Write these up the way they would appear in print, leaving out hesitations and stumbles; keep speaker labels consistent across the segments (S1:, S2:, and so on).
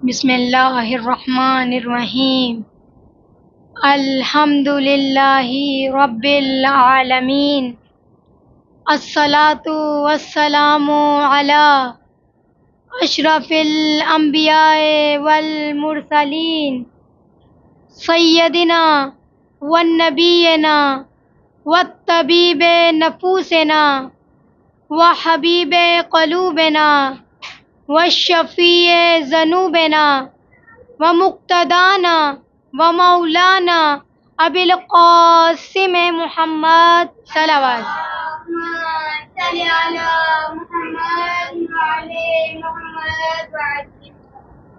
S1: بسم اللہ الرحمن الرحیم الحمد للہ رب العالمین الصلاۃ والسلام علی اشرف الانبیاء والمرسلین سیدنا ونبینا والطبیب نفوسنا وحبیب قلوبنا والشفیع ذنوبنا ومقتدانا ومولانا ابی القاسم محمد صلوات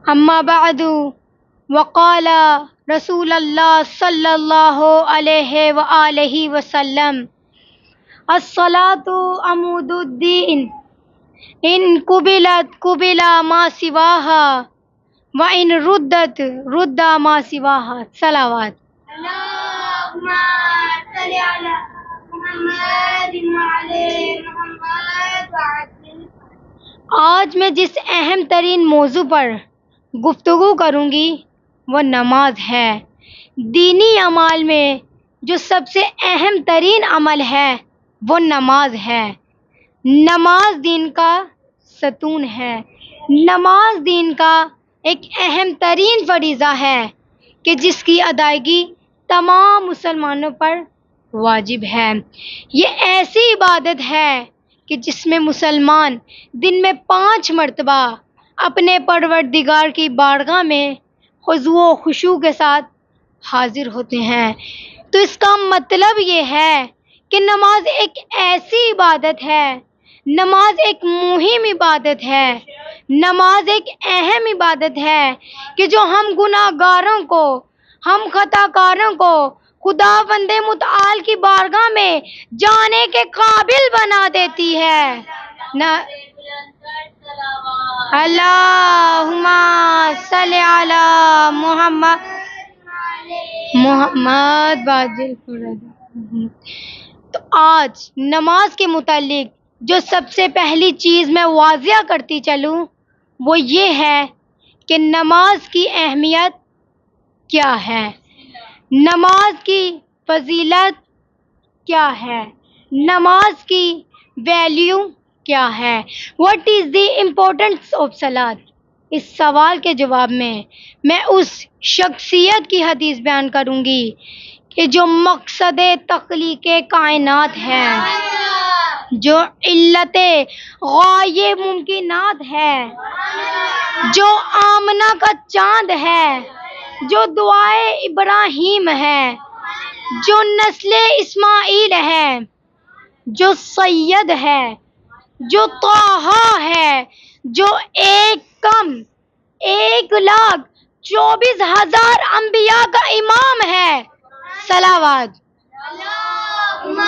S1: اما بعد وقال رسول اللہ صلی اللہ علیہ وآلہ وسلم الصلاة عمود الدین ان قبلت قبلا ما سواها وان ردت رد ما سواها صلوات
S2: اللهم صل على محمد وعلى محمد وعلى.
S1: آج میں جس اہم ترین موضوع پر گفتگو کروں گی وہ نماز ہے. دینی اعمال میں جو سب سے اہم ترین عمل ہے وہ نماز ہے. نماز دین کا ستون ہے. نماز دین کا ایک اہم ترین فریضہ ہے کہ جس کی ادائیگی تمام مسلمانوں پر واجب ہے. یہ ایسی عبادت ہے کہ جس میں مسلمان دن میں 5 مرتبہ اپنے پروردگار کی بارگاہ میں خضوع و خشوع کے ساتھ حاضر ہوتے ہیں. تو اس کا مطلب یہ ہے کہ نماز ایک ایسی عبادت ہے، نماز ایک مہم عبادت ہے، نماز ایک اہم عبادت ہے کہ جو ہم گناہ گاروں کو، ہم خطا کاروں کو خدا بند متعال کی بارگاہ میں جانے کے قابل بنا دیتی ہے. اللہم صلی علی محمد باجل. تو آج نماز کے متعلق جو سب سے پہلی چیز میں واضح کرتی چلوں وہ یہ ہے کہ نماز کی اہمیت کیا ہے، نماز کی فضیلت کیا ہے، نماز کی ویلیو کیا ہے. What is the importance of صلاۃ؟ اس سوال کے جواب میں اس شخصیت کی حدیث بیان کروں گی کہ جو مقصد تخلیق کائنات ہے، جو علت غایہ ممکنات ہے، جو آمنہ کا چاند ہے، جو دعائے ابراہیم ہے، جو نسل اسماعیل ہے، جو سید ہے، جو طٰہٰ ہے، جو 1,24,000 انبیاء کا امام ہے. صلوات.
S2: اللهم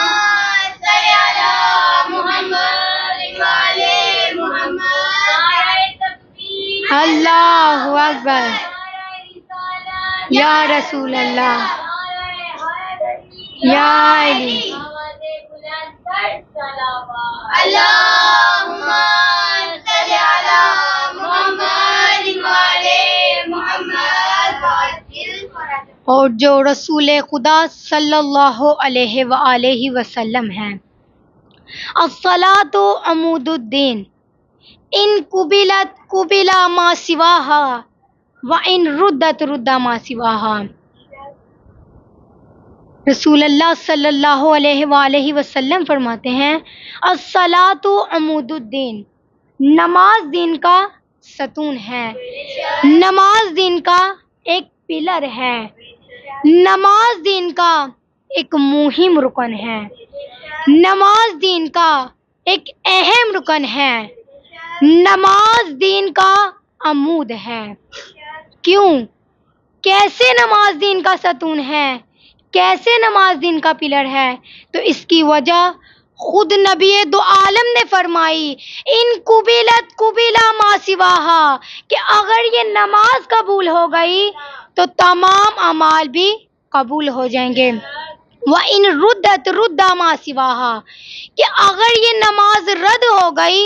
S2: صل على محمد وعلى محمد.
S1: اللہ اکبر یا رسول اللہ یا علی.
S2: اللهم صل على محمد وعلى محمد.
S1: اور جو رسول خدا صلی اللہ علیہ وآلہ وسلم ہیں. الصلاۃ عمود الدین ان قبلت قبلا ما سواها وان ردت رد ما سواها. رسول اللہ صلی اللہ علیہ وآلہ وسلم فرماتے ہیں الصلاۃ عمود الدین، نماز دین کا ستون ہے، نماز دین کا ایک پلر ہے، نماز دین کا ایک مہم رکن ہے، نماز دین کا ایک اہم رکن ہے، نماز دین کا عمود ہے. کیوں؟ کیسے نماز دین کا ستون ہے، کیسے نماز دین کا پلر ہے؟ تو اس کی وجہ خود نبی دو عالم نے فرمائی ان قبلت قبلا ما سواہا، کہ اگر یہ نماز قبول ہو گئی تو تمام اعمال بھی قبول ہو جائیں گے. وَإِن رُدَّتْ رُدَّ مَا سِوَاهَا، کہ اگر یہ نماز رد ہو گئی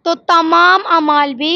S1: تو تمام اعمال بھی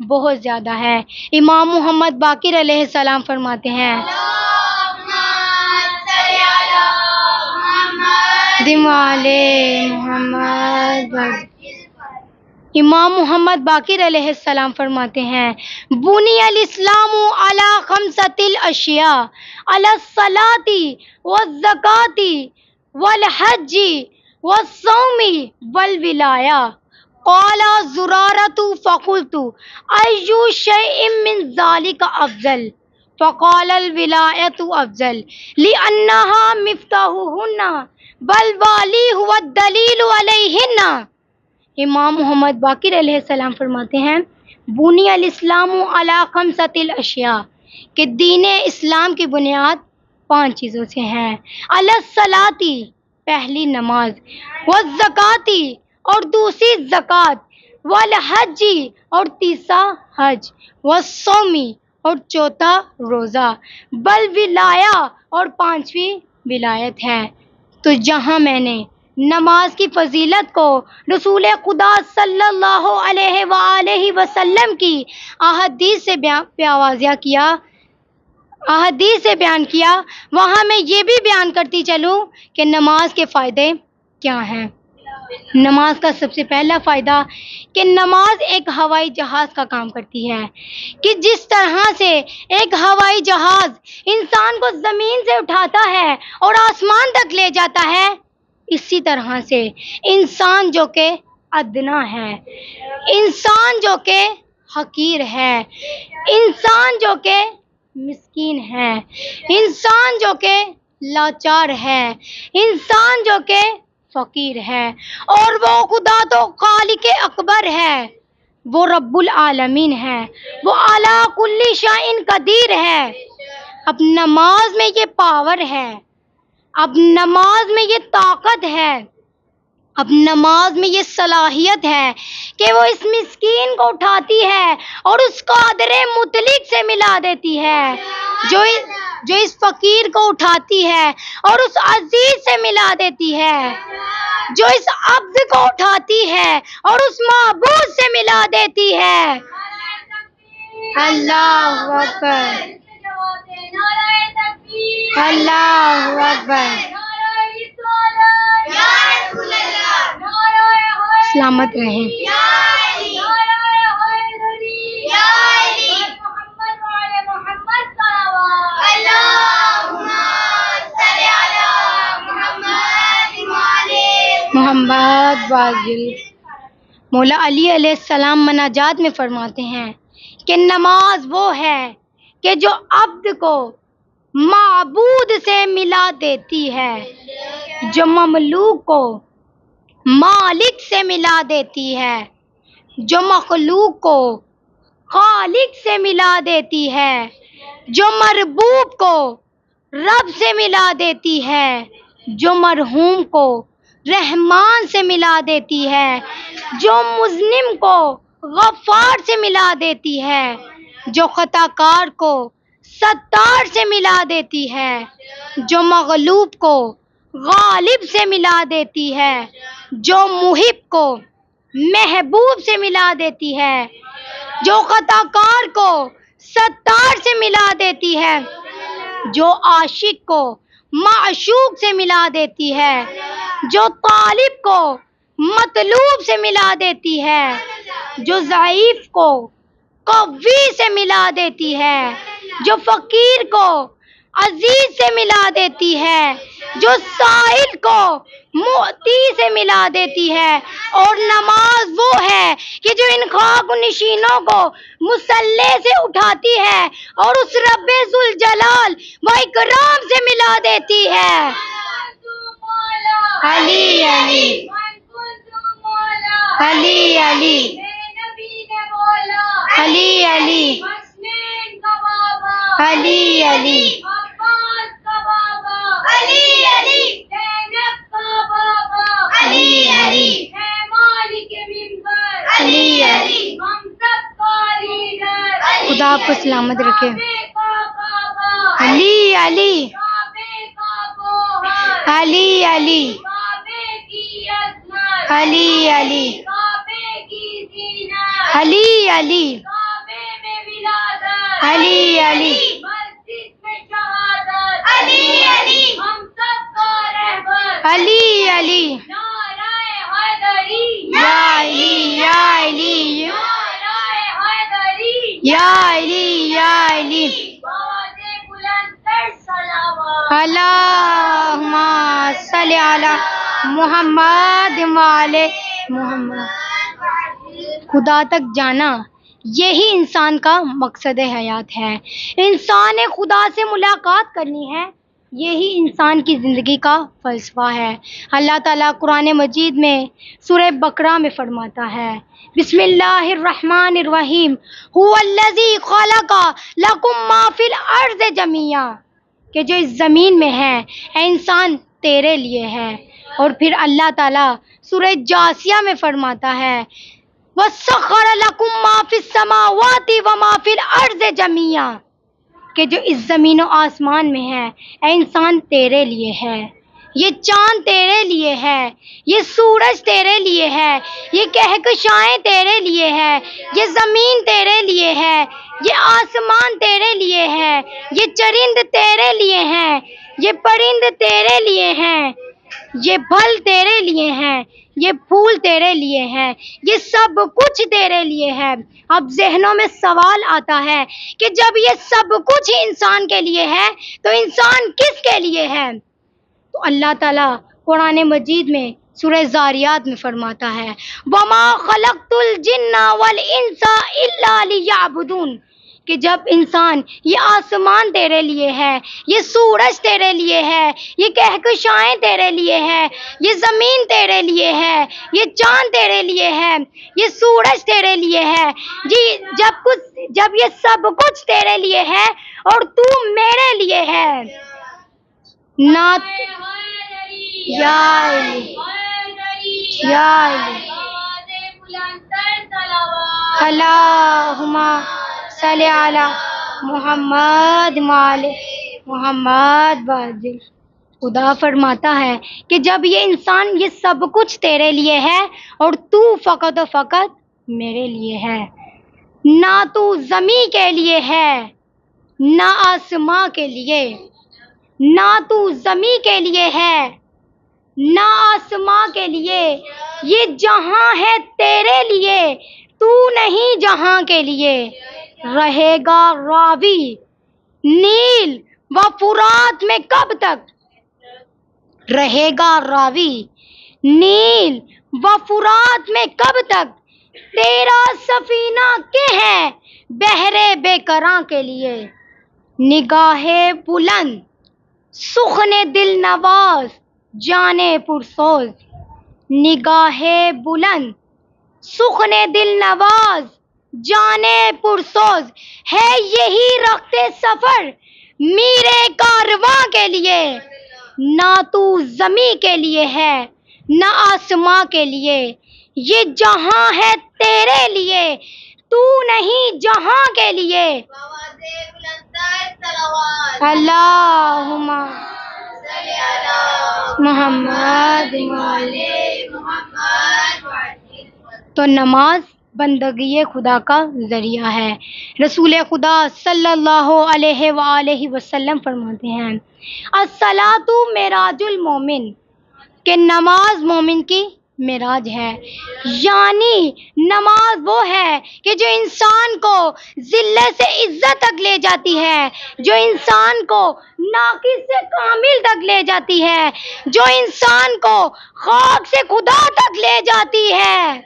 S1: بہت زیادہ ہے۔ امام محمد باقر علیہ السلام فرماتے ہیں امام محمد باقر علیہ السلام فرماتے ہیں بنی الاسلام علی خمسۃ الاشیاء علی الصلاۃ والزکاۃ والحج والصوم والولایہ قال زرارۃ فقلت ای شیء من ذلک افضل فقال الولایۃ افضل لأنها مفتاحهن بل والی هو الدلیل علیہن۔ امام محمد باقر علیہ السلام فرماتے ہیں بنی الاسلام علی خمسۃ الاشیاء کہ دین اسلام کی بنیاد 5 چیزوں سے ہے۔ علی الصلاۃ پہلی نماز، والزکاۃ اور دوسری زکوٰۃ، والحج اور تیسرا حج، والصوم اور چوتھا روزہ، بل ولایہ اور 5ویں ولایت ہے۔ تو جہاں میں نے نماز کی فضیلت کو رسول خدا صلی اللہ علیہ وآلہ وسلم کی احادیث سے بیان کیا وہاں میں یہ بھی بیان کرتی چلوں کہ نماز کے فائدے کیا ہیں۔ نماز کا سب سے پہلا فائدہ کہ نماز ایک ہوائی جہاز کا کام کرتی ہے کہ جس طرح سے ایک ہوائی جہاز انسان کو زمین سے اٹھاتا ہے اور آسمان تک لے جاتا ہے، اسی طرح سے انسان جو کہ ادنا ہے، انسان جو کہ حقیر ہے، انسان جو کہ مسکین ہے، انسان جو کہ لاچار ہے، انسان جو کہ فقیر ہے، اور وہ خدا تو خالق اکبر ہے، وہ رب العالمین ہے، وہ اعلیٰ کل شیء قدیر ہے۔ اب نماز میں یہ پاور ہے، اب نماز میں یہ طاقت ہے، اب نماز میں یہ صلاحیت ہے کہ وہ اس مسکین کو اٹھاتی ہے اور اس قادر مطلق سے ملا دیتی ہے، جو اس فقیر کو اٹھاتی ہے اور اس عزیز سے ملا دیتی ہے، جو اس عبد کو اٹھاتی ہے اور اس معبود سے ملا دیتی ہے۔ اللہ اکبر، اللہ اکبر، سلامت رہیں۔ محمد واجل مولا علی علیہ السلام مناجات میں فرماتے ہیں کہ نماز وہ ہے کہ جو عبد کو معبود سے ملا دیتی ہے، جو مملوک کو مالک سے ملا دیتی ہے، جو مخلوق کو خالق سے ملا دیتی ہے، جو مربوب کو رب سے ملا دیتی ہے، جو مرحوم کو رحمان سے ملا دیتی ہے، جو مذنب کو غفار سے ملا دیتی ہے، جو خطا کار کو ستار سے ملا دیتی ہے، جو مغلوب کو غالب سے ملا دیتی ہے، جو محب کو محبوب سے ملا دیتی ہے، جو خطا کار کو ستار سے ملا دیتی ہے، جو عاشق کو معشوق سے ملا دیتی ہے، جو طالب کو مطلوب سے ملا دیتی ہے، جو ضعیف کو قوی سے ملا دیتی ہے، جو فقیر کو عزیز سے ملا دیتی ہے، جو سائل کو معطی سے ملا دیتی ہے۔ اور نماز وہ ہے کہ جو ان خاک نشینوں کو مصلی سے اٹھاتی ہے اور اس رب ذوالجلال و اکرام سے ملا دیتی ہے۔ علی علی علی علی علی علی علی علی خدا آپ کو سلامت رکھے۔ علی علی علی علی علی علی علی علی علی علی
S2: مسجد میں شہادت علی علی ہم سب کا رہبر
S1: علی علی
S2: نعرہ حیدری
S1: یا علی یا علی
S2: نعرہ حیدری
S1: یا علی یا علی
S2: بآواز بلند تر صلوات
S1: اللہم صلی علی محمد وعلی محمد. خدا تک جانا یہی انسان کا مقصد حیات ہے. انسان نے خدا سے ملاقات کرنی ہے، یہی انسان کی زندگی کا فلسفہ ہے. اللہ تعالیٰ قرآن مجید میں سورہ بقرہ میں فرماتا ہے بسم اللہ الرحمن الرحیم هو الذی خلق لکم ما فی الارض جمیعا، کہ جو اس زمین میں ہے اے انسان تیرے لیے ہے. اور پھر اللہ تعالیٰ سورہ جاثیہ میں فرماتا ہے وَسَخَّرَ لَكُم مَّا فِي السَّمَاوَاتِ وَمَا فِي الْأَرْضِ جَمِيعًا، کہ جو اس زمین و آسمان میں ہے اے انسان تیرے لیے ہے. یہ چاند تیرے لیے ہے، یہ سورج تیرے لیے ہے، یہ کہکشائیں تیرے لیے ہے، یہ زمین تیرے لیے ہے، یہ آسمان تیرے لیے ہے، یہ چرند تیرے لیے ہیں، یہ پرند تیرے لیے ہیں، یہ پھل تیرے لیے ہیں، یہ پھول تیرے لیے ہیں، یہ سب کچھ تیرے لیے ہے. اب ذہنوں میں سوال آتا ہے کہ جب یہ سب کچھ انسان کے لیے ہے تو انسان کس کے لیے ہے؟ تو اللہ تعالیٰ قرآن مجید میں سورہ زاریات میں فرماتا ہے وَمَا خَلَقْتُ الْجِنَّ وَالْإِنسَ إِلَّا لِيَعْبُدُونَ، کہ جب انسان یہ آسمان تیرے لیے ہے، یہ سورج تیرے لیے ہے، یہ کہکشائیں تیرے لیے ہے، یہ زمین تیرے لیے ہے، یہ چاند تیرے لیے ہے، یہ سورج تیرے لیے ہے، جی جب یہ سب کچھ تیرے لیے ہے اور تو میرے لیے ہے. نہ یا علی یا علی اللہم صلی علی محمد وعلی محمد وعلی. خدا فرماتا ہے کہ جب یہ انسان یہ سب کچھ تیرے لیے ہے اور تو فقط و فقط میرے لیے ہے، نہ تو زمین کے لیے ہے نہ آسماں کے لیے، نہ تو زمین کے لیے ہے نہ آسماں کے لیے، یہ جہاں ہے تیرے لیے، تو نہیں جہاں کے لیے. رہے گا راوی نیل و فرات میں کب تک، رہے گا راوی نیل و فرات میں کب تک، تیرا سفینہ کے ہے بحر بے کراں کے لیے. نگاہ بلند سخن دل نواز جانے پرسوز، نگاہ بلند سخن دل نواز جانے پرسوز، ہے یہی رخت سفر میرے کارواں کے لیے. نہ تو زمین کے لیے ہے نہ آسماں کے لیے، یہ جہاں ہے تیرے لیے، تو نہیں جہاں کے لیے. اللہم محمد وعلی محمد. تو نماز بندگی خدا کا ذریعہ ہے. رسول خدا صلی اللہ علیہ وآلہ وسلم فرماتے ہیں الصلاۃ معراج المومن، کہ نماز مومن کی معراج ہے. یعنی نماز وہ ہے کہ جو انسان کو ذلت سے عزت تک لے جاتی ہے، جو انسان کو ناقص سے کامل تک لے جاتی ہے، جو انسان کو خاک سے خدا تک لے جاتی ہے.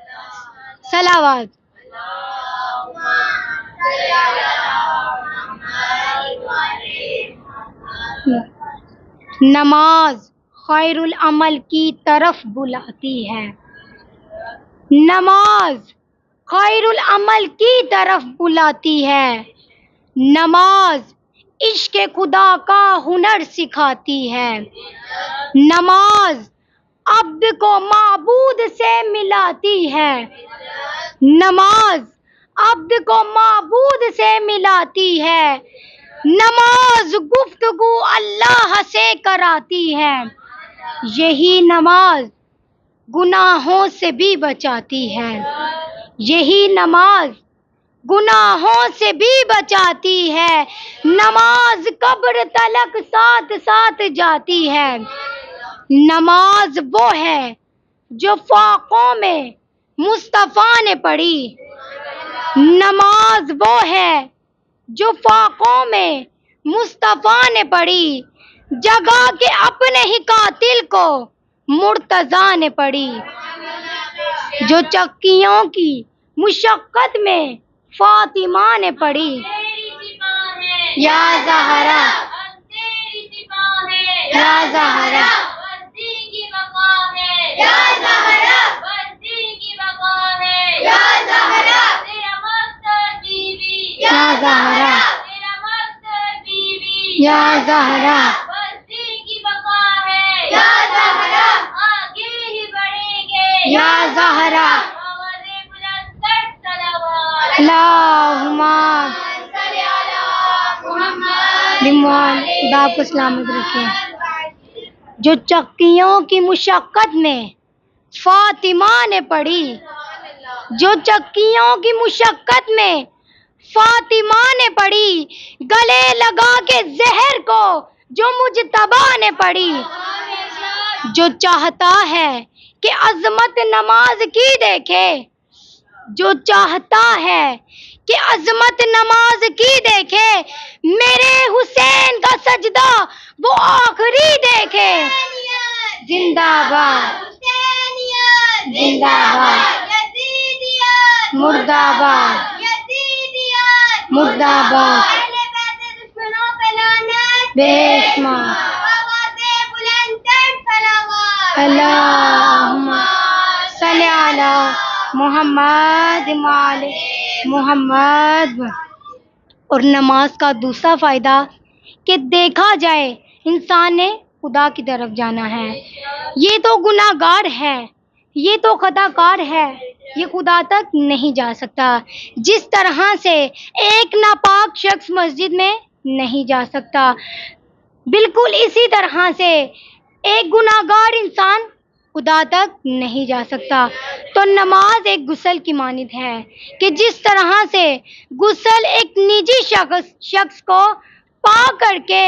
S1: صلوات. نماز خیر العمل کی طرف بلاتی ہے، نماز خیر العمل کی طرف بلاتی ہے. نماز عشق خدا کا ہنر سکھاتی ہے. نماز عبد کو معبود سے ملاتی ہے. نماز عبد کو معبود سے ملاتی ہے. نماز گفتگو اللہ سے کراتی ہے. یہی نماز گناہوں سے بھی بچاتی ہے. یہی نماز گناہوں سے بھی بچاتی ہے، نماز قبر تلک ساتھ ساتھ جاتی ہے۔ نماز وہ ہے جو فاقوں میں مصطفیٰ نے پڑھی، نماز وہ ہے جو فاقوں میں مصطفیٰ نے پڑھی، جگہ کے اپنے ہی قاتل کو مرتضیٰ نے پڑھی۔ جو چکیوں کی مشقت میں فاطمہ نے پڑھی، یا زہرا یا زہرا یا زہرا یا زہرا یا زہرا اللہم خدا کو سلامت رکھے۔ جو چکیوں کی مشقت میں فاطمہ نے پڑھی، جو چکیوں کی مشقت میں فاطمہ نے پڑھی، گلے لگا کے زہر کو جو مجتبیٰ نے پڑھی۔ جو چاہتا ہے کہ عظمت نماز کی دیکھے، جو چاہتا ہے کہ عظمت نماز کی دیکھے، میرے حسین کا سجدہ وہ آخری دیکھے۔ زندہ باد زندہ باد مردہ آباد مردہ آباد بے شمار اللہم صلی علی محمد وآل محمد۔ اور نماز کا دوسرا فائدہ کہ دیکھا جائے انسان نے خدا کی طرف جانا ہے، یہ تو گناہ گار ہے، یہ تو خطا کار ہے، یہ خدا تک نہیں جا سکتا، جس طرح سے ایک ناپاک شخص مسجد میں نہیں جا سکتا، بالکل اسی طرح سے ایک گناہ گار انسان خدا تک نہیں جا سکتا۔ تو نماز ایک غسل کی مانند ہے کہ جس طرح سے غسل ایک نجی شخص کو پاک کر کے،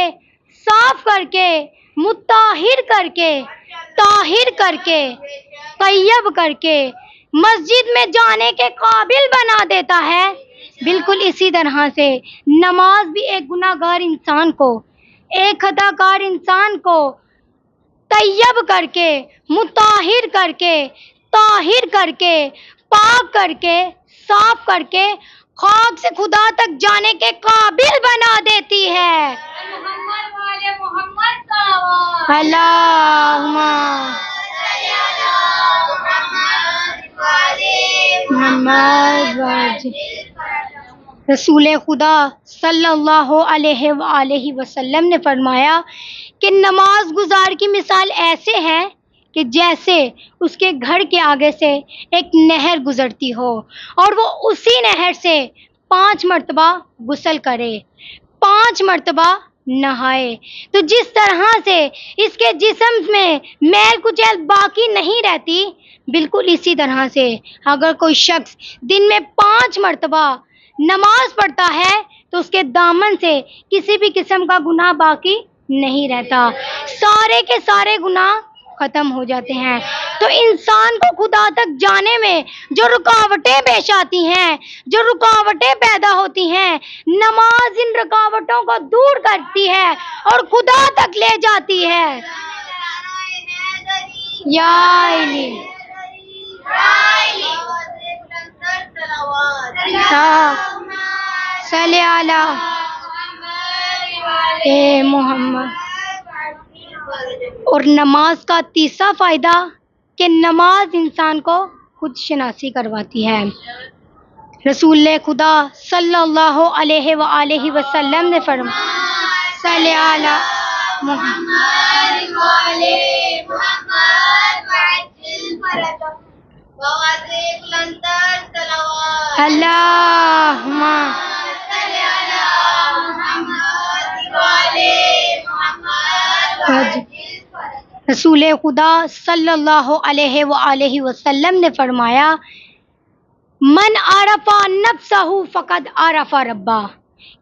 S1: صاف کر کے، مطہر کر کے، طاہر کر کے، طیب کر کے مسجد میں جانے کے قابل بنا دیتا ہے، بالکل اسی طرح سے نماز بھی ایک گناہ گار انسان کو، ایک خطا کار انسان کو طیب کر کے، مطہر کر کے، طاہر کر کے، پاک کر کے، صاف کر کے خاک سے خدا تک جانے کے قابل بنا دیتی ہے۔ اللہم محمد رسول خدا صلی اللہ علیہ وآلہ وسلم نے فرمایا کہ نماز گزار کی مثال ایسے ہے کہ جیسے اس کے گھر کے آگے سے ایک نہر گزرتی ہو اور وہ اسی نہر سے 5 مرتبہ غسل کرے، 5 مرتبہ نہائے، تو جس طرح سے اس کے جسم میں میل کچیل باقی نہیں رہتی، بالکل اسی طرح سے اگر کوئی شخص دن میں 5 مرتبہ نماز پڑھتا ہے تو اس کے دامن سے کسی بھی قسم کا گناہ باقی نہیں رہتا، سارے کے سارے گناہ ختم ہو جاتے ہیں۔ تو انسان کو خدا تک جانے میں جو رکاوٹیں پیش آتی ہیں، جو رکاوٹیں پیدا ہوتی ہیں، نماز ان رکاوٹوں کو دور کرتی ہے اور خدا تک لے جاتی ہے۔ یا علی صلی علی اے محمد۔ اور نماز کا تیسرا فائدہ کہ نماز انسان کو خود شناسی کرواتی ہے۔ رسول خدا صلی اللہ علیہ وآلہ وسلم نے فرمایا صلی علی محمد اللہم رسول خدا صلی اللہ علیہ وآلہ وسلم نے فرمایا من عرفا نفسہ فقد عرفا ربا،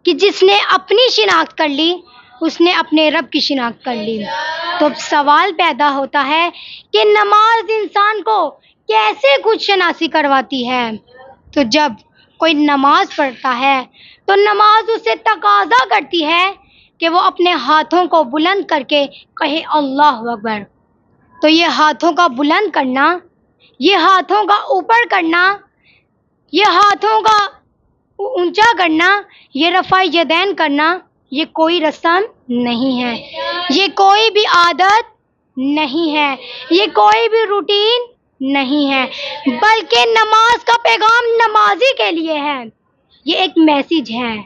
S1: کہ جس نے اپنی شناخت کر لی اس نے اپنے رب کی شناخت کر لی۔ تو اب سوال پیدا ہوتا ہے کہ نماز انسان کو کیسے خود شناسی کرواتی ہے؟ تو جب کوئی نماز پڑھتا ہے تو نماز اسے تقاضا کرتی ہے کہ وہ اپنے ہاتھوں کو بلند کر کے کہے اللہ اکبر۔ تو یہ ہاتھوں کا بلند کرنا، یہ ہاتھوں کا اوپر کرنا، یہ ہاتھوں کا اونچا کرنا، یہ رفع یدین کرنا، یہ کوئی رسم نہیں ہے، یہ کوئی بھی عادت نہیں ہے، یہ کوئی بھی روٹین نہیں ہے، بلکہ نماز کا پیغام نمازی کے لیے ہے۔ یہ ایک میسیج ہے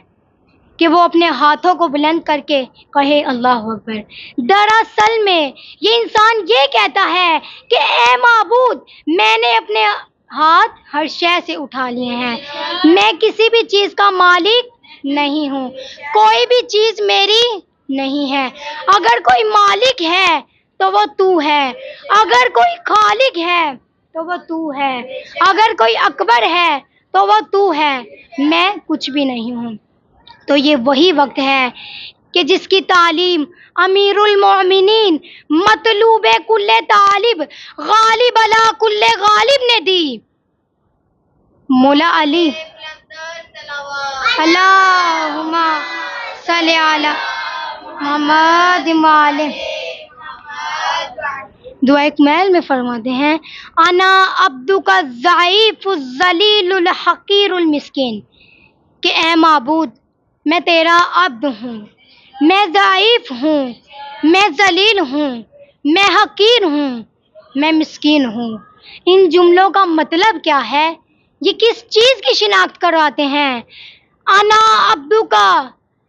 S1: کہ وہ اپنے ہاتھوں کو بلند کر کے کہے اللہ اکبر۔ دراصل میں یہ انسان یہ کہتا ہے کہ اے معبود، میں نے اپنے ہاتھ ہر شے سے اٹھا لیے ہیں، میں کسی بھی چیز کا مالک نہیں ہوں، کوئی بھی چیز میری نہیں ہے، اگر کوئی مالک ہے تو وہ تو ہے، اگر کوئی خالق ہے تو وہ تو ہے، اگر کوئی اکبر ہے تو وہ تو ہے، میں کچھ بھی نہیں ہوں۔ تو یہ وہی وقت ہے کہ جس کی تعلیم امیر المومنین مطلوب کل طالب غالب علی کل غالب نے دی۔ مولا علی اللہم صلی علی محمد وعلی دعائے کمیل میں فرماتے ہیں انا عبدک الضعیف الذلیل الحقیر المسکین، کہ اے معبود میں تیرا عبد ہوں، میں ضعیف ہوں، میں ذلیل ہوں، میں حقیر ہوں، میں مسکین ہوں۔ ان جملوں کا مطلب کیا ہے؟ یہ کس چیز کی شناخت کرواتے ہیں؟ انا عبدکا،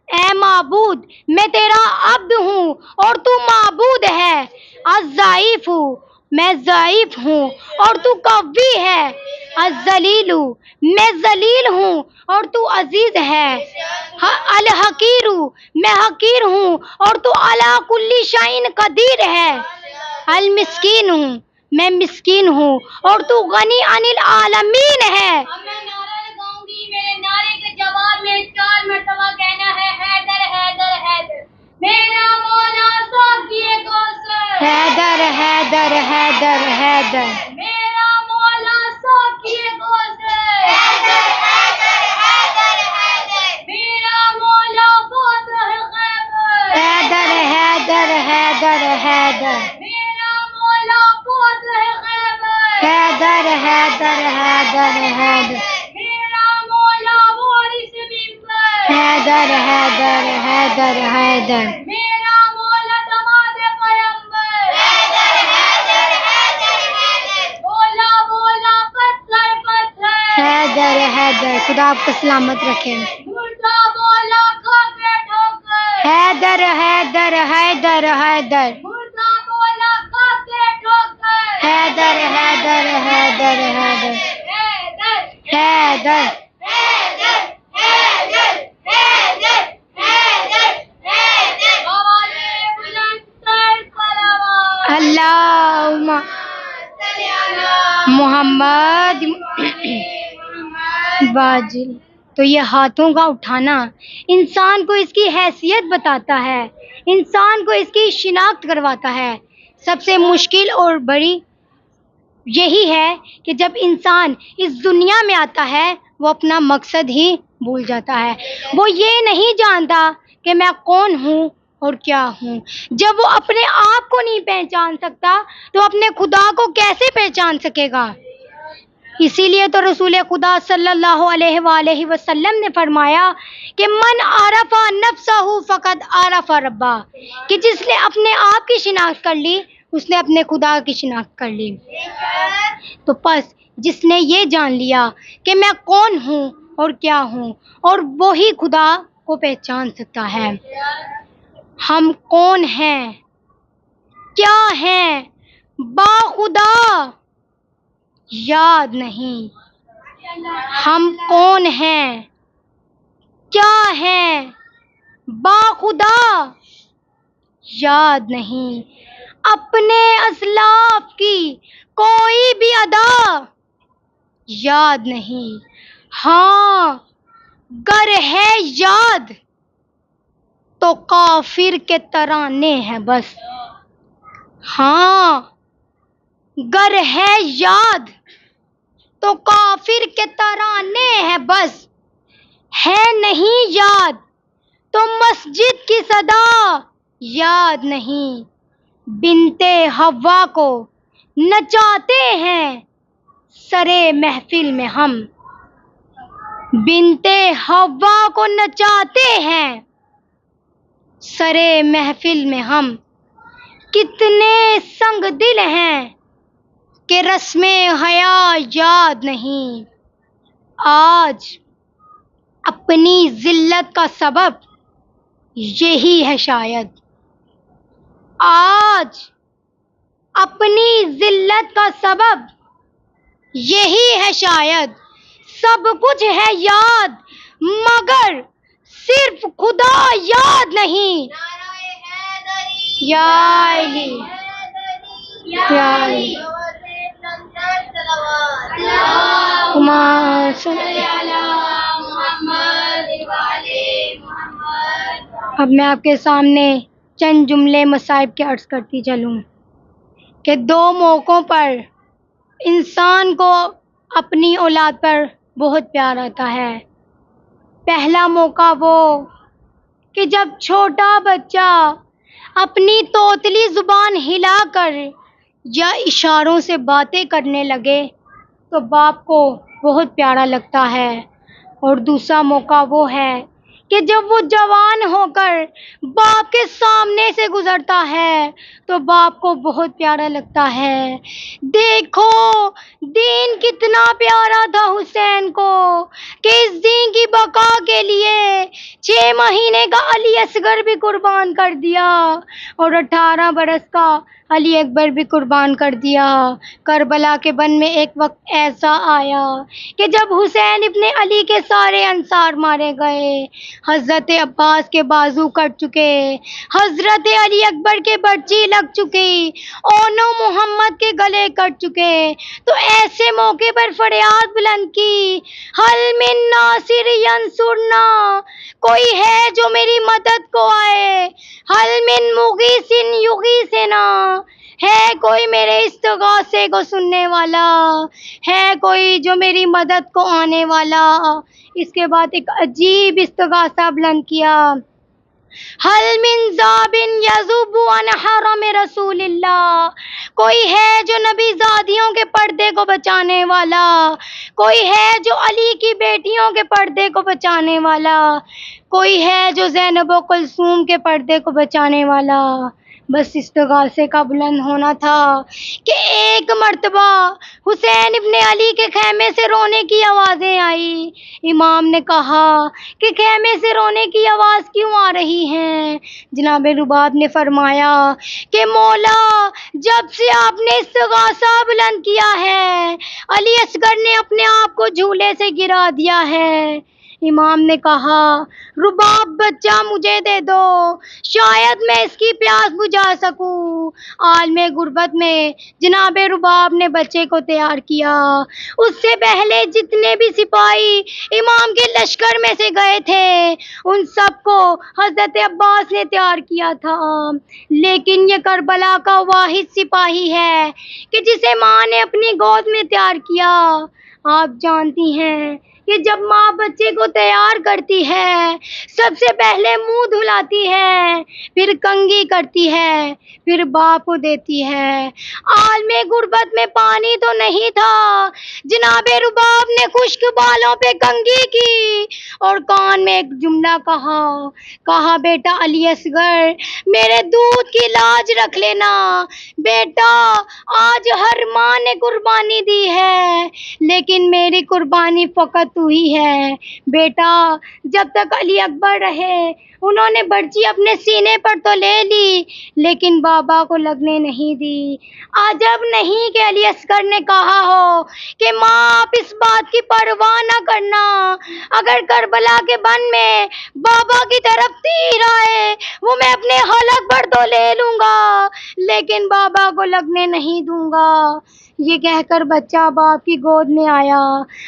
S1: اے معبود میں تیرا عبد ہوں اور تو معبود ہے، الضعیف ہوں میں ضعیف ہوں اور تو قوی ہے، الذلیل میں ذلیل ہوں اور تو عزیز ہے، الحقیر میں حقیر ہوں اور تو علی کل شیء قدیر ہے، المسکین میں مسکین ہوں اور تو غنی عن العالمین ہے۔
S2: اب میں نعرہ لگاؤں گی، میرے نعرے کے جواب میں 4 مرتبہ کہنا ہے حیدر حیدر حیدر، میرا مولا ساقی کوثر،
S1: حیدر حیدر حیدر حیدر،
S2: میرا مولا ساقی کوثر، حیدر حیدر حیدر حیدر، میرا مولا فاتح خیبر،
S1: حیدر حیدر حیدر حیدر،
S2: میرا مولا فاتح خیبر،
S1: حیدر حیدر حیدر حیدر،
S2: میرا مولا وارث منبر،
S1: حیدر حیدر حیدر حیدر،
S2: میرا مولا دماد پیمبر، حیدر حیدر حیدر حیدر، بولا بولا پتھر پتھر،
S1: حیدر حیدر، خدا آپ کو سلامت رکھے۔
S2: مردہ بولا کھا کے ٹھوکر،
S1: حیدر حیدر حیدر حیدر،
S2: مردہ بولا کھا کے ٹھوکر،
S1: حیدر حیدر حیدر حیدر،
S2: حیدر
S1: حیدر
S2: حیدر حیدر حیدر حیدر حیدر، آوازے بلند تر صلوات،
S1: اللہم
S2: صلی علی
S1: محمد واجل۔ تو یہ ہاتھوں کا اٹھانا انسان کو اس کی حیثیت بتاتا ہے، انسان کو اس کی شناخت کرواتا ہے۔ سب سے مشکل اور بڑی یہی ہے کہ جب انسان اس دنیا میں آتا ہے وہ اپنا مقصد ہی بھول جاتا ہے، وہ یہ نہیں جانتا کہ میں کون ہوں اور کیا ہوں۔ جب وہ اپنے آپ کو نہیں پہچان سکتا تو اپنے خدا کو کیسے پہچان سکے گا؟ اسی لیے تو رسول خدا صلی اللہ علیہ وآلہ وسلم نے فرمایا کہ من عرف نفسہ فقد عرف ربہ، کہ جس نے اپنے آپ کی شناخت کر لی اس نے اپنے خدا کی شناخت کر لی۔ تو پس جس نے یہ جان لیا کہ میں کون ہوں اور کیا ہوں، اور وہی خدا کو پہچان سکتا ہے۔ ہم کون ہیں، کیا ہیں، با خدا یاد نہیں۔ ہم کون ہیں، کیا ہیں، با خدا یاد نہیں۔ اپنے اسلاف کی کوئی بھی ادا یاد نہیں. ہاں گر ہے یاد تو کافر کے ترانے ہیں بس. ہاں گر ہے یاد تو کافر کے ترانے ہیں بس. ہے نہیں یاد تو مسجد کی صدا یاد نہیں. بنتے حوا کو نچاتے ہیں سرے محفل میں ہم. بنتے حوا کو نچاتے ہیں سرے محفل میں ہم. کتنے سنگ دل ہیں کہ رسم حیا یاد نہیں. آج اپنی ذلت کا سبب یہی ہے شاید. آج اپنی ذلت کا سبب یہی ہے شاید. سب کچھ ہے یاد مگر صرف خدا یاد نہیں. یا علی یا علی اللہم صلی اب میں آپ کے سامنے چند جملے مصائب کے عرض کرتی چلوں کہ دو موقعوں پر انسان کو اپنی اولاد پر بہت پیار آتا ہے. پہلا موقع وہ کہ جب چھوٹا بچہ اپنی توتلی زبان ہلا کر یا اشاروں سے باتیں کرنے لگے تو باپ کو بہت پیارا لگتا ہے. اور دوسرا موقع وہ ہے کہ جب وہ جوان ہو کر باپ کے سامنے سے گزرتا ہے تو باپ کو بہت پیارا لگتا ہے. دیکھو دین کتنا پیارا تھا حسین کو کہ اس دین کی بقا کے لیے 6 مہینے کا علی اصغر بھی قربان کر دیا اور 18 برس کا علی اکبر بھی قربان کر دیا. کربلا کے بن میں ایک وقت ایسا آیا کہ جب حسین ابن علی کے سارے انصار مارے گئے، حضرت عباس کے بازو کٹ چکے، حضرت علی اکبر کے برچی لگ چکی، اونو محمد کے گلے کٹ چکے، تو ایسے موقع پر فریاد بلند کی، حل من ناصر ینصرنا، کوئی ہے جو میری مدد کو آئے، حل من مغیث یغیثنا، ہے کوئی میرے استغاثے کو سننے والا، ہے کوئی جو میری مدد کو آنے والا. اس کے بعد ایک عجیب استغاثہ بلند کیا، حل من ذاب یذوب عن حرم رسول اللہ، کوئی ہے جو نبی زادیوں کے پردے کو بچانے والا، کوئی ہے جو علی کی بیٹیوں کے پردے کو بچانے والا، کوئی ہے جو زینب و کلثوم کے پردے کو بچانے والا. بس استغاثے کا بلند ہونا تھا کہ ایک مرتبہ حسین ابن علی کے خیمے سے رونے کی آوازیں آئی. امام نے کہا کہ خیمے سے رونے کی آواز کیوں آ رہی ہے؟ جناب رباب نے فرمایا کہ مولا جب سے آپ نے استغاثہ بلند کیا ہے علی اصغر نے اپنے آپ کو جھولے سے گرا دیا ہے. امام نے کہا رباب بچہ مجھے دے دو، شاید میں اس کی پیاس بجھا سکوں. عالم غربت میں جناب رباب نے بچے کو تیار کیا. اس سے پہلے جتنے بھی سپاہی امام کے لشکر میں سے گئے تھے ان سب کو حضرت عباس نے تیار کیا تھا، لیکن یہ کربلا کا واحد سپاہی ہے کہ جسے ماں نے اپنی گود میں تیار کیا. آپ جانتی ہیں کہ جب ماں بچے کو تیار کرتی ہے سب سے پہلے منہ دھلاتی ہے، پھر کنگھی کرتی ہے، پھر باپ کو دیتی ہے. عالم غربت میں پانی تو نہیں تھا، جناب رباب نے خشک بالوں پہ کنگھی کی اور کان میں ایک جملہ کہا بیٹا علی اصغر میرے دودھ کی لاج رکھ لینا. بیٹا آج ہر ماں نے قربانی دی ہے لیکن میری قربانی فقط تو ہی ہے. بیٹا جب تک علی اکبر رہے انہوں نے برچی اپنے سینے پر تو لے لی لیکن بابا کو لگنے نہیں دی. عجب نہیں کہ علی اصغر نے کہا ہو کہ ماں آپ اس بات کی پرواہ نہ کرنا، اگر کربلا کے بن میں بابا کی طرف تیر آئے وہ میں اپنے حلق پر تو لے لوں گا لیکن بابا کو لگنے نہیں دوں گا۔ یہ کہہ کر بچہ باپ کی گود میں آیا۔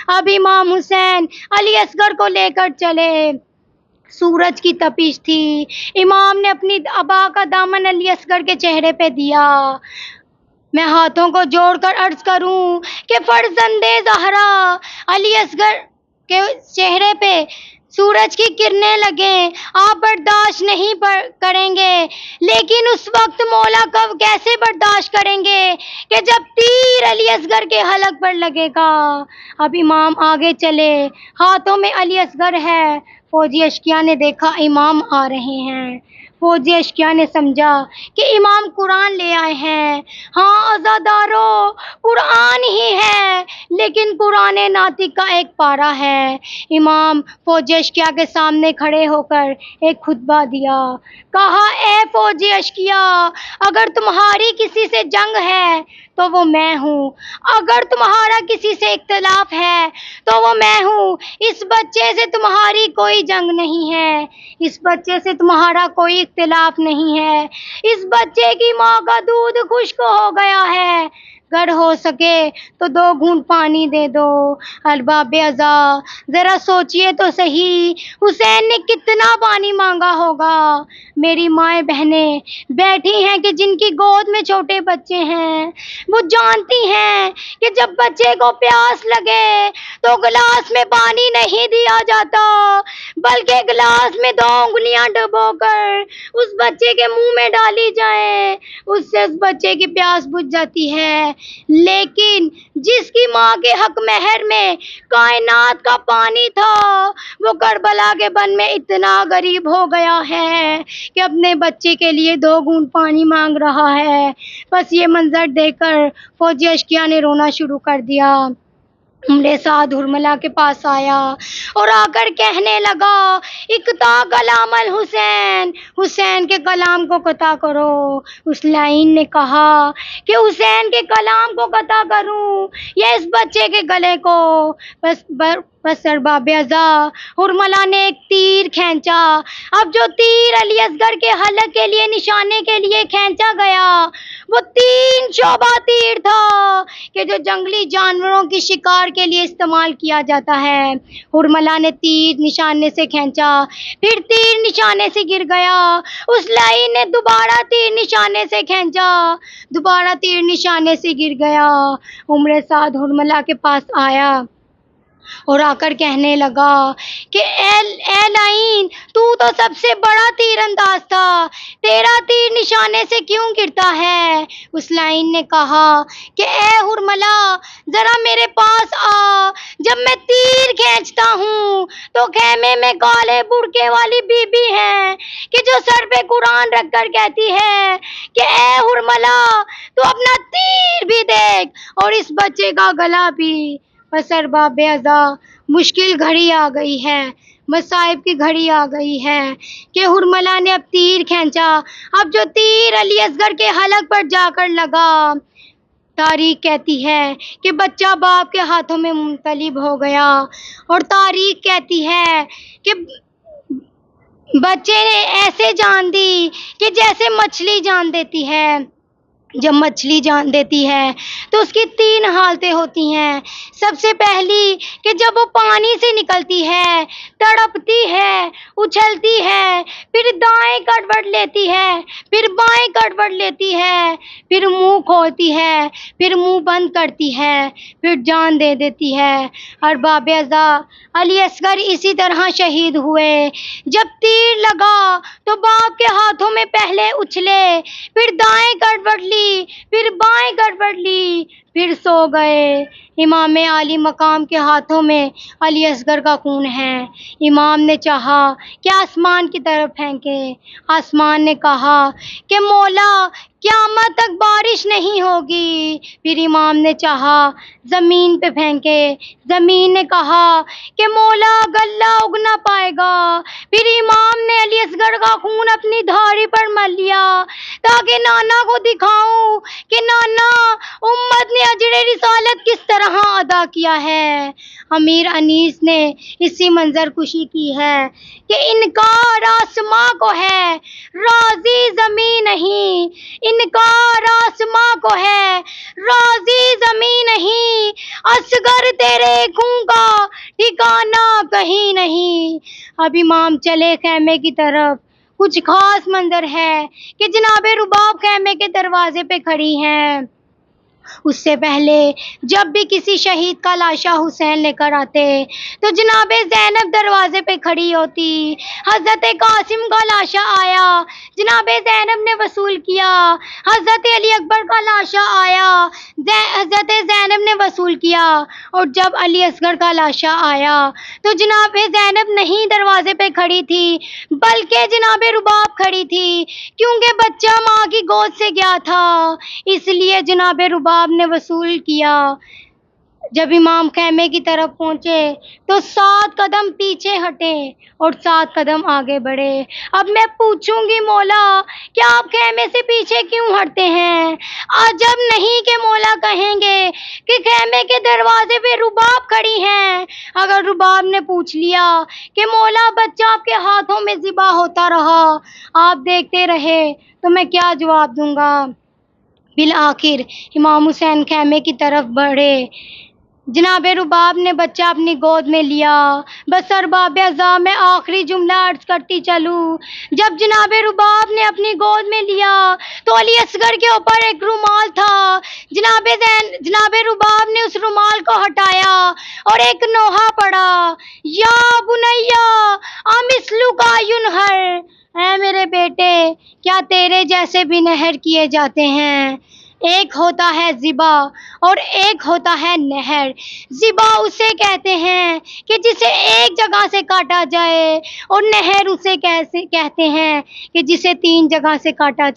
S1: اب امام حسین علی اصغر کو لے کر چلے۔ سورج کی تپش تھی۔ امام نے اپنی ابا کا دامن علی اصغر کے چہرے پہ دیا۔ میں ہاتھوں کو جوڑ کر عرض کروں کہ فرزند زہرا، علی اصغر کے چہرے پہ سورج کی کرنیں لگیں، آپ برداشت نہیں کریں گے، لیکن اس وقت مولا کب کیسے برداشت کریں گے کہ جب تیر علی اصغر کے حلق پر لگے گا۔ اب امام آگے چلے، ہاتھوں میں علی اصغر ہے۔ فوجی اشقیاء نے دیکھا امام آ رہے ہیں۔ فوجی اشقیاء نے سمجھا کہ امام قرآن لے آئے ہیں۔ ہاں عزادارو، قرآن ہی ہے لیکن قرآن ناطق کا ایک پارہ ہے۔ امام فوجی اشقیاء کے سامنے کھڑے ہو کر ایک خطبہ دیا۔ کہا، اے فوجی اشقیاء، اگر تمہاری کسی سے جنگ ہے تو وہ میں ہوں، اگر تمہارا کسی سے اختلاف ہے تو وہ میں ہوں۔ اس بچے سے تمہاری کوئی جنگ نہیں ہے، اس بچے سے تمہارا کوئی اختلاف نہیں ہے۔ اس بچے کی ماں کا دودھ خشک ہو گیا ہے، اگر ہو سکے تو 2 گھونٹ پانی دے دو۔ ارباب عزا، ذرا سوچئے تو صحیح، حسین نے کتنا پانی مانگا ہوگا۔ میری مائیں بہنیں بیٹھی ہیں کہ جن کی گود میں چھوٹے بچے ہیں، وہ جانتی ہیں کہ جب بچے کو پیاس لگے تو گلاس میں پانی نہیں دیا جاتا بلکہ گلاس میں 2 انگلیاں ڈبو کر اس بچے کے منہ میں ڈالی جائیں، اس سے اس بچے کی پیاس بجھ جاتی ہے۔ لیکن جس کی ماں کے حق مہر میں کائنات کا پانی تھا، وہ کربلا کے بن میں اتنا غریب ہو گیا ہے کہ اپنے بچے کے لیے 2 گھونٹ پانی مانگ رہا ہے۔ بس یہ منظر دیکھ کر فوجی اشقیاء نے رونا شروع کر دیا۔ عمر سعد ہرملا کے پاس آیا اور آ کر کہنے لگا، اقطع کلام الحسین، حسین کے کلام کو قطع کرو۔ اس لائن نے کہا کہ حسین کے کلام کو قطع کروں یا اس بچے کے گلے کو؟ بس ارباب عزا، ہرملا نے ایک تیر کھینچا۔ اب جو تیر علی اصغر کے حلق کے لیے نشانے کے لیے کھینچا گیا وہ 3 شعبہ تیر تھا کہ جو جنگلی جانوروں کی شکار کے لیے استعمال کیا جاتا ہے۔ ہرملا نے تیر نشانے سے کھینچا، پھر تیر نشانے سے گر گیا۔ اس لائن نے دوبارہ تیر نشانے سے کھینچا، دوبارہ تیر نشانے سے گر گیا۔ عمر سعد ہرملا کے پاس آیا اور آ کر کہنے لگا کہ اے لائن، تو سب سے بڑا تیر انداز تھا، تیرا تیر نشانے سے کیوں گرتا ہے؟ اس لائن نے کہا کہ اے ہرملا، ذرا میرے پاس آ، جب میں تیر کھینچتا ہوں تو خیمے میں کالے برقعے والی بی بی ہے کہ جو سر پہ قرآن رکھ کر کہتی ہے کہ اے ہرملا، تو اپنا تیر بھی دیکھ اور اس بچے کا گلا بھی۔ بس ارباب عزا، مشکل گھڑی آ گئی ہے، مصائب کی گھڑی آ گئی ہے کہ ہرملا نے اب تیر کھینچا۔ اب جو تیر علی اصغر کے حلق پر جا کر لگا، تاریخ کہتی ہے کہ بچہ باپ کے ہاتھوں میں منقلب ہو گیا، اور تاریخ کہتی ہے کہ بچے نے ایسے جان دی کہ جیسے مچھلی جان دیتی ہے۔ جب مچھلی جان دیتی ہے تو اس کی 3 حالتیں ہوتی ہیں۔ سب سے پہلی کہ جب وہ پانی سے نکلتی ہے، تڑپتی ہے، اچھلتی ہے، پھر دائیں کروٹ لیتی ہے، پھر بائیں کروٹ لیتی ہے، پھر منہ کھولتی ہے، پھر منہ بند کرتی ہے، پھر جان دے دیتی ہے۔ ارباب عزا، علی اصغر اسی طرح شہید ہوئے۔ جب تیر لگا تو باپ کے ہاتھوں میں پہلے اچھلے، پھر دائیں کروٹ لی، پھر بائیں کروٹ لی، پھر سو گئے۔ امام عالی مقام کے ہاتھوں میں علی اصغر کا خون ہے۔ امام نے چاہا کہ آسمان کی طرف پھینکے، آسمان نے کہا کہ مولا قیامت تک بارش نہیں ہوگی۔ پھر امام نے چاہا زمین پہ پھینکے، زمین نے کہا کہ مولا غلہ اگ نہ پائے گا۔ پھر امام نے علی اصغر کا خون اپنی دھاڑی پر مل لیا تاکہ نانا کو دکھاؤں کہ نانا، امت نے اجر رسالت کس طرح ادا کیا ہے۔ امیر انیس نے اسی منظر کشی کی ہے کہ انکار آسماں کو ہے، انکار آسماں کو ہے، راضی زمین نہیں، اصغر تیرے خوں کا ٹھکانہ کہیں نہیں۔ اب امام چلے خیمے کی طرف۔ کچھ خاص منظر ہے کہ جناب رباب خیمے کے دروازے پہ کھڑی ہیں۔ اس سے پہلے جب بھی کسی شہید کا لاشا حسین لے کر آتے تو جناب زینب دروازے پہ کھڑی ہوتی۔ حضرت قاسم کا لاشا آیا، جناب زینب نے وصول کیا۔ حضرت علی اکبر کا لاشا آیا، حضرت زینب نے وصول کیا۔ اور جب علی اصغر کا لاشا آیا تو جناب زینب نہیں دروازے پہ کھڑی تھی بلکہ جناب رباب کھڑی تھی، کیونکہ بچہ ماں کی گود سے گیا تھا، اس لیے جناب رباب نے وصول کیا۔ جب امام خیمے کی طرف پہنچے تو 7 قدم پیچھے ہٹے اور 7 قدم آگے بڑھے۔ اب میں پوچھوں گی مولا کہ آپ خیمے سے پیچھے کیوں ہٹتے ہیں؟ عجب نہیں کہ مولا کہیں گے کہ خیمے کے دروازے پہ رباب کھڑی ہیں۔ اگر رباب نے پوچھ لیا کہ مولا بچہ آپ کے ہاتھوں میں ذبح ہوتا رہا، آپ دیکھتے رہے، تو میں کیا جواب دوں گا؟ بالآخر امام حسین خیمے کی طرف بڑھے۔ جناب رباب نے بچہ اپنی گود میں لیا۔ بس ارباب اعضاء میں آخری جملہ عرض کرتی چلوں، جب جناب رباب نے اپنی گود میں لیا تو علی اصغر کے اوپر ایک رومال تھا۔ جناب رباب نے اس رومال کو ہٹایا اور ایک نوحہ پڑھا، یا بنیا امثلک ینہر، اے میرے بیٹے کیا تیرے جیسے بھی نہر کیے جاتے ہیں۔ ایک ہوتا ہے ذبح اور ایک ہوتا ہے نہر۔ ذبح اسے کہتے ہیں کہ جسے ایک جگہ سے کاٹا جائے، اور نہر اسے کہتے ہیں کہ جسے 3 جگہ سے کاٹا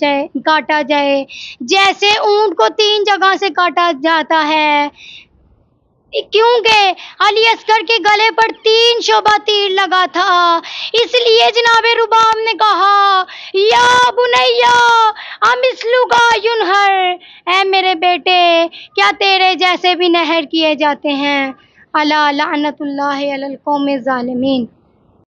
S1: جائے، جیسے اونٹ کو 3 جگہ سے کاٹا جاتا ہے، کیونکہ علی اصغر کے گلے پر 3 شعبہ تیر لگا تھا، اس لیے جناب رباب نے کہا یا بنیا امثلک ینہر، اے میرے بیٹے کیا تیرے جیسے بھی نہر کیے جاتے ہیں۔ الا لعنت اللہ علی القوم الظالمین۔